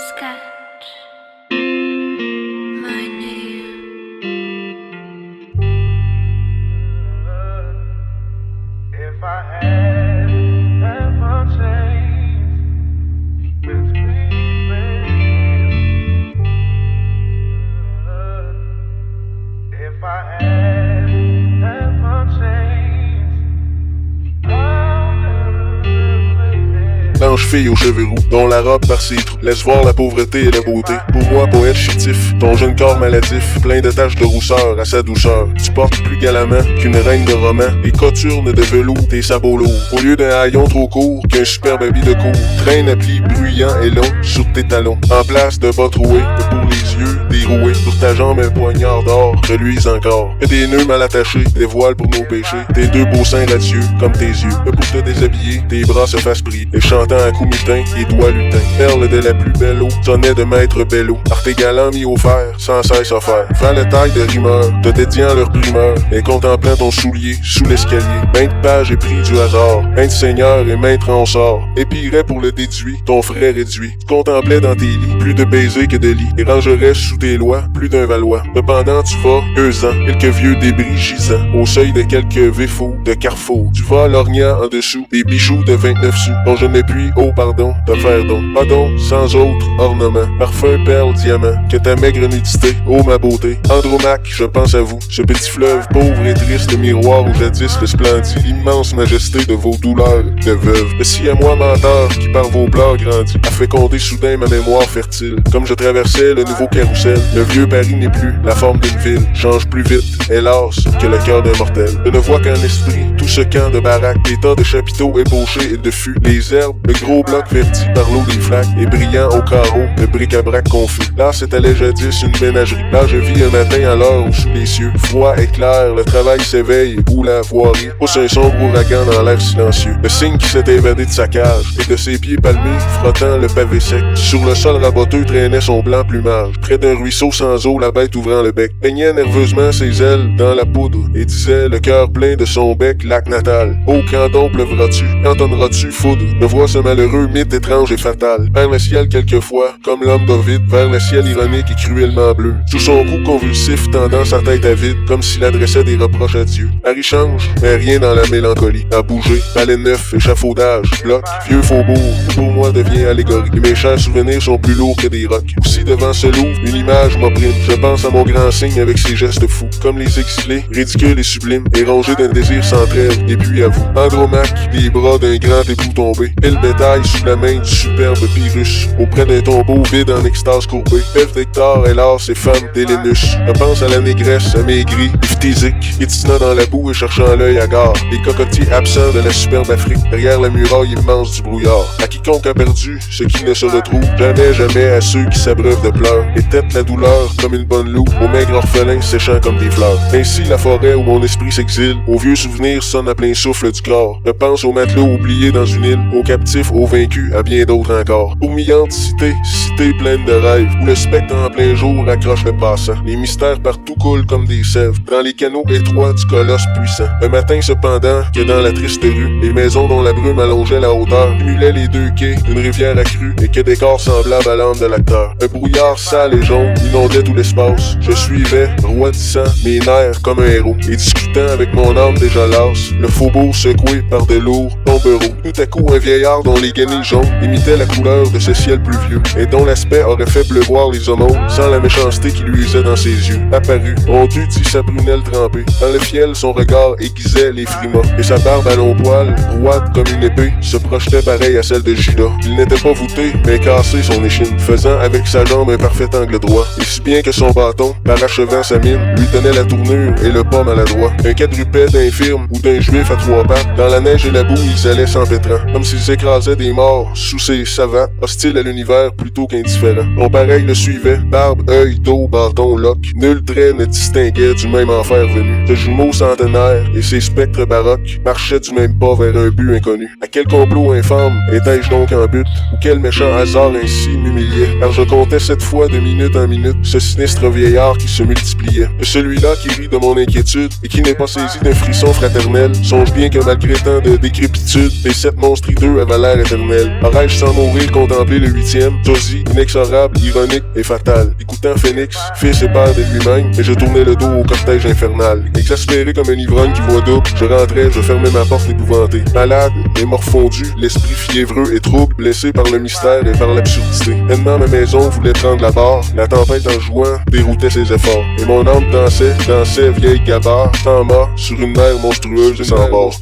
sketch my name. If I had ever changed, let's be friends. If I had ever changed, I'll never regret. Blanche fille aux cheveux roux, dont la robe par ses trous laisse voir la pauvreté et la beauté. Pour moi, poète chétif, ton jeune corps maladif, plein de taches de rousseur à sa douceur. Tu portes plus galamment qu'une reine de roman, et coturnes de velours, tes sabots lourds. Au lieu d'un haillon trop court, qu'un superbe habit de cour, traîne à plis bruyants et longs sur tes talons. En place de bas troués, pour les yeux déroués, sur ta jambe un poignard d'or, reluise encore. Et des nœuds mal attachés, des voiles pour nos péchés, tes deux beaux seins radieux, comme tes yeux. Pour te déshabiller, tes bras se fassent prier, et chantant à coups mutins et doigts lutins. Perle de la plus belle eau, sonnet de maître bello, par tes galants mis au fer, sans cesse offert. Faire le taille de rimeurs, te dédiant leur primeur, et contemplant ton soulier sous l'escalier. Maintes pages et prix du hasard, maintes seigneurs et maintes ronsards. Épirait pour le déduit, ton frère réduit. Tu contemplais dans tes lits, plus de baisers que de lits, et rangerais sous tes lois, plus d'un valois. Cependant tu vas, gueusant, quelques vieux débris gisant, au seuil de quelques véfaux de carrefour. Tu vas lorgnant en dessous, des bijoux de 29 sous, dont je ne puis, oh pardon, te faire don. Pas don, sans autre ornement, parfum, perle, diamant, que ta maigre nudité, oh ma beauté. Andromaque, je pense à vous, ce petit fleuve pauvre et triste miroir où jadis resplendit l'immense majesté de vos douleurs de veuve. Et si à moi menteur, qui par vos pleurs grandit, a fécondé soudain ma mémoire fertile, comme je traversais le nouveau carrousel, le vieux Paris n'est plus la forme d'une ville, change plus vite, hélas, que le cœur d'un mortel. Je ne vois qu'un esprit, tout ce camp de baraques, des tas de chapiteaux ébauchés et de fûts, les herbes, le gros bloc verdi par l'eau des flaques, et brillant au carreau, le bric-à-brac confus. Là s'étalait jadis une ménagerie, là je vis un matin à l'heure où sous les cieux, froid et clair, le travail s'éveille, où la voirie pousse un sombre ouragan dans l'air silencieux. Le cygne qui s'était évadé de sa cage, et de ses pieds palmés, frottant le pavé sec. Sur le sol raboteux traînait son blanc plumage, près d'un ruisseau sans eau, la bête ouvrant le bec, peignait nerveusement ses ailes dans la poudre, et disait, le cœur plein de son bec, lac natal. Oh, quand donc pleuvras-tu, cantonneras-tu foudre? Me vois ce malheureux mythe étrange et fatal, vers le ciel quelquefois, comme l'homme d'Ovide, vers le ciel ironique et cruellement bleu. Sous son cou convulsif, tendant sa tête à vide, comme s'il adressait des reproches à Dieu. Paris change, mais rien dans la mélancolie. À bouger, palais neuf, échafaudage, bloc, vieux faubourg, qui pour moi devient allégorie. Et mes chers souvenirs sont plus lourds que des rocs. Aussi devant ce louvre, une image m'opprime. Je pense à mon grand signe avec ses gestes fous, comme les exilés, ridicules et sublimes, et rongés d'un désir sans trêve. Et puis à vous, Andromaque, les bras d'un grand époux tombé, et le bétail sous la main du superbe Pyrrhus, auprès d'un tombeau vide en extase courbée. Pève d'Hector, hélas, et femme d'Hélénus. Je pense à la négresse, amaigrie, phtésique, étinant dans la boue et cherchant l'œil hagard. Les cocotiers absents de la superbe Afrique, derrière la muraille immense du brouillard. À quiconque a perdu ce qui ne se retrouve, jamais, jamais à ceux qui s'abreuvent de pleurs, et tête la douleur comme une bonne loup, aux maigres orphelins séchant comme des fleurs. Ainsi la forêt où mon esprit s'exile, aux vieux souvenirs sonne à plein souffle du corps. Je pense aux matelots oubliés dans une île, aux captifs, aux vaincus, à bien d'autres encore. Fourmillante cité, cité pleine de rêves, où le spectre en plein jour accroche le passant. Les mystères partout coulent comme des sèves, dans les canaux étroits du colosse puissant. Un matin cependant, que dans la triste rue, les maisons dont la brume allongeait la hauteur, cumulaient les deux quais d'une rivière accrue, et que décor semblable à l'âme de l'acteur. Un brouillard sale et jaune inondait tout l'espace. Je suivais, roidissant, mes nerfs comme un héros, et discutant avec mon âme déjà lasse, le faubourg secoué par de lourds tombereaux. Tout à coup, un vieillard dont les guenilles jaunes imitaient la couleur de ce ciel pluvieux, et dont l'aspect aurait fait pleuvoir les hommes sans la méchanceté qui luisait dans ses yeux, apparut, ondu dit sa prunelle trempée. Dans le fiel, son regard aiguisait les frimas, et sa barbe à longs poils, droite comme une épée, se projetait pareil à celle de Judas. Il n'était pas voûté, mais cassé son échine, faisant avec sa jambe un parfait angle droit, et si bien que son bâton, parachevant sa mine, lui tenait la tournure et le pas maladroit. Un quadrupède infirme ou d'un juif à trois pattes, dans la neige et la boue, ils allaient s'empêtrant, comme s'ils écrasaient des morts sous ses savates, hostiles à l'univers plutôt qu'indifférents. Son pareil le suivait, barbe, œil, dos, bâton, loque, nul trait ne distinguait du même enfer venu. Ce jumeau centenaire et ses spectres baroques marchaient du même pas vers un but inconnu. À quel complot infâme étais-je donc en but, ou quel méchant hasard ainsi m'humiliait, car je comptais cette fois de minute en minute ce sinistre vieillard qui se multipliait. Et celui-là qui rit de mon inquiétude et qui n'est pas saisi d'un frisson fraternel, songe bien que malgré tant de décrépitude, les sept monstres hideux avaient l'air éternelle. Aurais-je sans mourir contempler le 8e, sosie, inexorable, ironique et fatal. Écoutant Phoenix, fils et père de lui-même, et je tournais le dos au cortège infernal. Exaspéré comme un ivrogne qui voit double, je rentrais, je fermais ma porte épouvanté. Malade et morfondu, l'esprit fiévreux et trouble, blessé par le mystère et par l'absurdité. Pleinement ma maison voulait prendre la barre, la tempête en jouant déroutait ses efforts. Et mon âme dansait, vieille gabarre, sans mort, sur une mer monstrueuse et sans bord.